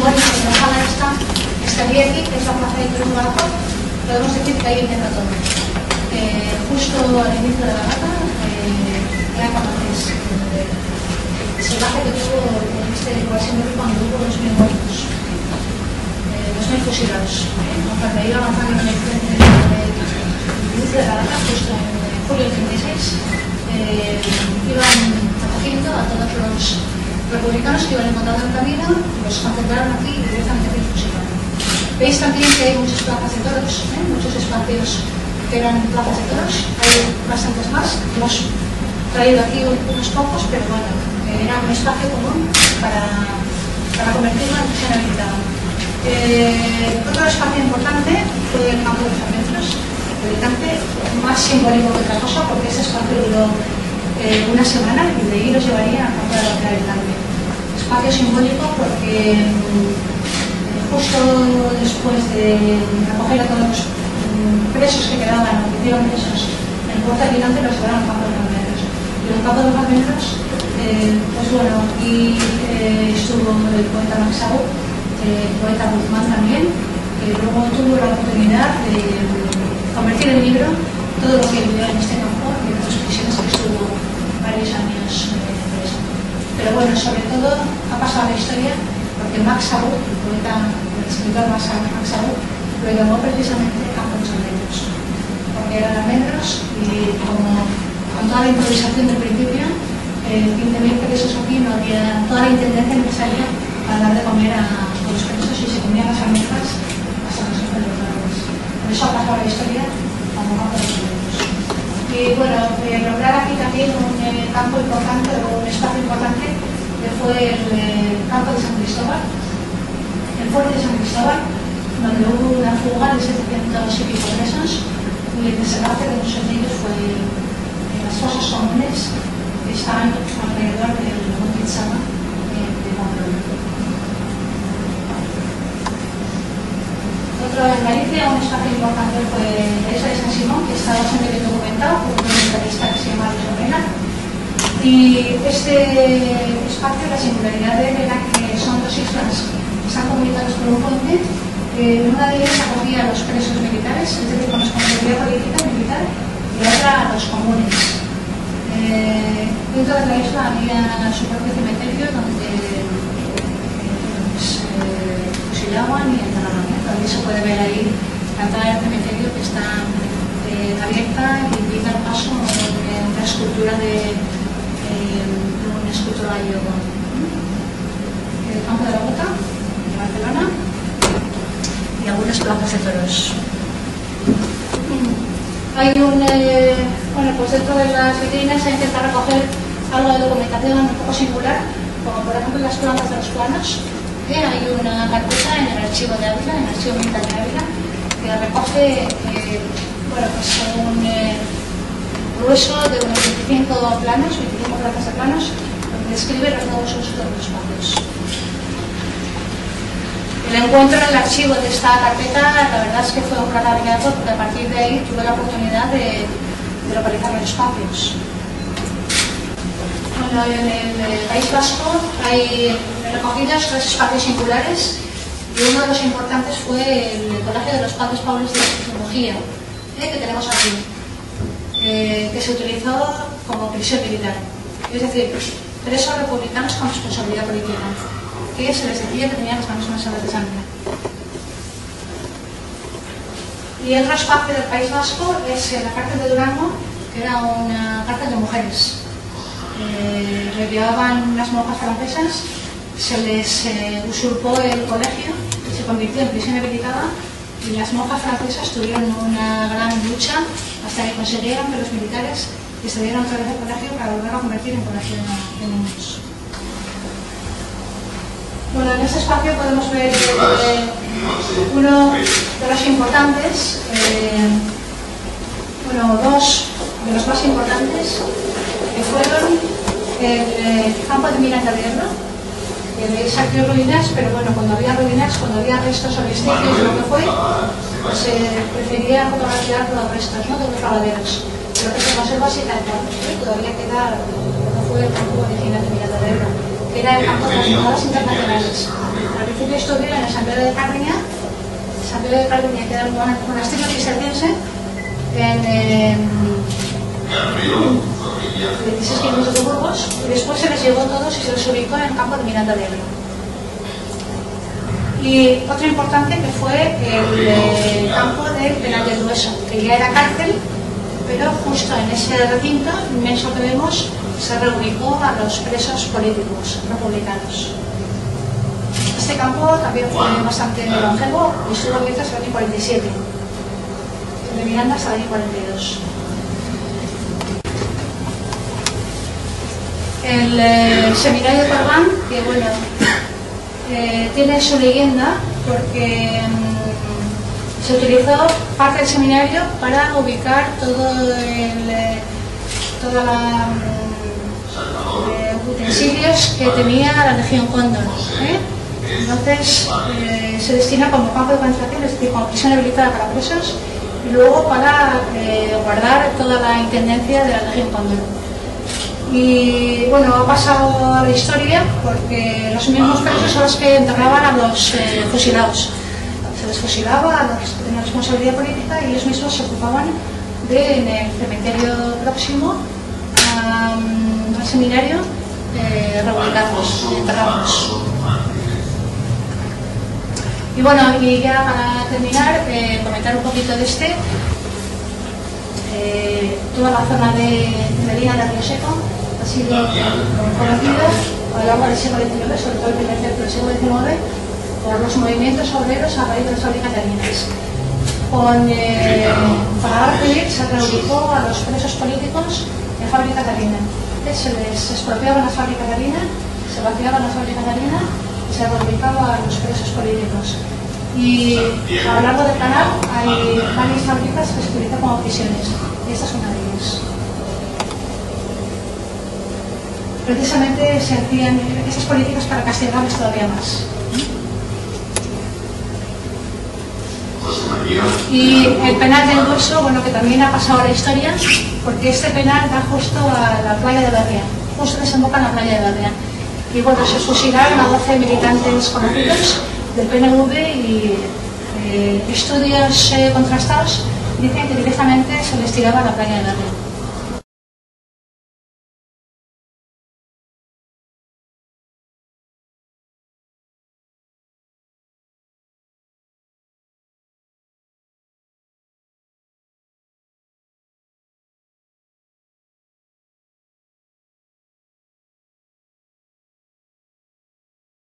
simbólico de la sala estaría aquí, que es la plaza de Cruz Barajo. Podemos decir que ahí empieza todo. Justo al inicio de la gata, era Capaces, el salvaje que tuvo este lugar simbólico cuando hubo 2.000 muertos, 2.000 fusilados. Cuando iba avanzando en el inicio de la gata, justo en julio del 36, iban acogiendo a todos los republicanos que iban encontrando el camino, los concentraron aquí y directamente los fusilaron. Veis también que hay muchas plazas de toros, muchos espacios que eran plazas de toros, hay bastantes más. Hemos traído aquí unos pocos, pero bueno, era un espacio común para convertirlo en zona habilitada. Otro espacio importante fue el campo de los almendros, más simbólico que otra cosa, porque ese espacio duró una semana y de ahí los llevaría al campo de la batalla del Cambio. Espacio simbólico porque justo después de recoger a todos los presos que quedaban, que quedaban presos en el puerto de Aguilante, los llevaron al campo de los almendros. Y en el campo de los almendros, pues bueno, aquí estuvo el poeta Max Aub, el poeta Guzmán también, que luego tuvo la oportunidad de convertir en libro todo lo que vivió en este campo y en otras prisiones que estuvo varios años preso. Pero bueno, sobre todo ha pasado la historia porque Max Aub, el poeta, el escritor Max Aub, lo llamó precisamente Campo de los Almendros, porque eran almendros y como con toda la improvisación del principio, 15.000 presos aquí, no había toda la intendencia necesaria para dar de comer a los presos y se comían las almendras hasta los árboles. Por eso ha pasado la historia como Campo de los Almendros. Y bueno, nombrar aquí también un campo importante o un espacio importante que fue el campo de San Cristóbal, el fuerte de San Cristóbal, donde hubo una fuga de 700 y pico presos y el desenlace de muchos de ellos fue en las fosas comunes que estaban alrededor del monte Itzama de Pamplona. Otro en Galicia, un espacio importante fue la isla de San Simón, que está bastante bien documentado por un documentalista que se llama Luis Orena. Y este espacio, la singularidad de él era que son dos islas que están comunicadas por un puente. Una de ellas acogía a los presos militares, es decir, con responsabilidad política militar, y la otra a los comunes. Dentro de la isla había su propio cementerio donde fusilaban y enterraban. Todavía se puede ver ahí la entrada del cementerio que está abierta y invita al paso de una escultura de una escultura gallego. El campo de la Bota, de Barcelona, y algunas plazas de toros. Hay bueno, pues dentro de las vitrinas se intenta recoger algo de documentación un poco singular, como por ejemplo las plantas de los planos, que hay una carpeta en el archivo de Ávila, en el archivo militar de Ávila, que recoge bueno, pues un grueso de unos 25 planos, 25 plazas de planos, donde describe los nuevos usos de los espacios. El encuentro en el archivo de esta carpeta, la verdad es que fue un gran hallazgo, porque a partir de ahí tuve la oportunidad de localizar los espacios. Bueno, en el País Vasco hay recogidos tres espacios singulares y uno de los importantes fue el Colegio de los Padres Paulos de la Sociología, que tenemos aquí, que se utilizó como prisión militar. Es decir, presos republicanos con responsabilidad política, que se les decía que tenían las manos manchadas de sangre. Y otro espacio del País Vasco es la cárcel de Durango, que era una cárcel de mujeres. Lo llevaban unas monjas francesas, se les usurpó el colegio, se convirtió en prisión habilitada y las monjas francesas tuvieron una gran lucha hasta que consiguieron que los militares destruyeran otra vez el colegio para volverlo a convertir en colegio de niños. Bueno, en este espacio podemos ver uno de los importantes, bueno, dos de los más importantes, que fueron el campo de Miranda de Ebro, que saqueó ruinas, pero bueno, cuando había ruinas, cuando había restos o vestigios, lo que fue, pues se prefería fotografiar los restos, ¿no?, de los lavaderos. Pero que se conserva así tal cual, todavía queda lo que fue el campo original de Miranda de Ebro, que era el campo de las jornadas internacionales. al principio estudió en el San Pedro de Cardeña. San Pedro de Cardeña, que era un monasterio cisterciense, en 16 kilómetros de Burgos, y después se les llevó todos y se los ubicó en el campo de Miranda de Ebro. Y otro importante que fue el campo del Penal del Dueso, que ya era cárcel, pero justo en ese recinto inmenso que vemos se reubicó a los presos políticos republicanos. Este campo también fue bastante longevo y estuvo abierto hasta el año 47, de Miranda hasta el año 42. El seminario de Corbán, que bueno, tiene su leyenda porque se utilizó parte del seminario para ubicar toda la utensilios que tenía la Legión Cóndor. Entonces se destina como campo de concentración, es decir, como prisión habilitada para presos, y luego para guardar toda la intendencia de la Legión Cóndor. Y bueno, ha pasado a la historia porque los mismos presos son los que enterraban a los fusilados. Se les fusilaba a los que tenían responsabilidad política y ellos mismos se ocupaban de, en el cementerio próximo al seminario, reubicarlos, enterrarlos. Y bueno, y ya para terminar, comentar un poquito de toda la zona de Medina de Río Seco ha sido conocida a lo largo del siglo XIX, sobre todo el primer tercio del siglo XIX, por los movimientos obreros a raíz de las fábricas catarinas. Para dar pedir se reubicó a los presos políticos en fábrica catarina. Se les expropiaba la fábrica catarina, se vaciaba la fábrica catarina y se reubicaba a los presos políticos. Y a lo largo del canal hay varias fábricas que se utilizan como prisiones, y esta es una de ellas. Precisamente se hacían esas políticas para castigarles todavía más. Y el penal del Dueso, bueno, que también ha pasado a la historia, porque este penal da justo a la playa de Berria, justo desemboca en la playa de Berria. Y bueno, se fusilaron a 12 militantes conocidos del PNV y estudios contrastados dicen que directamente se les tiraba a la playa de Berria.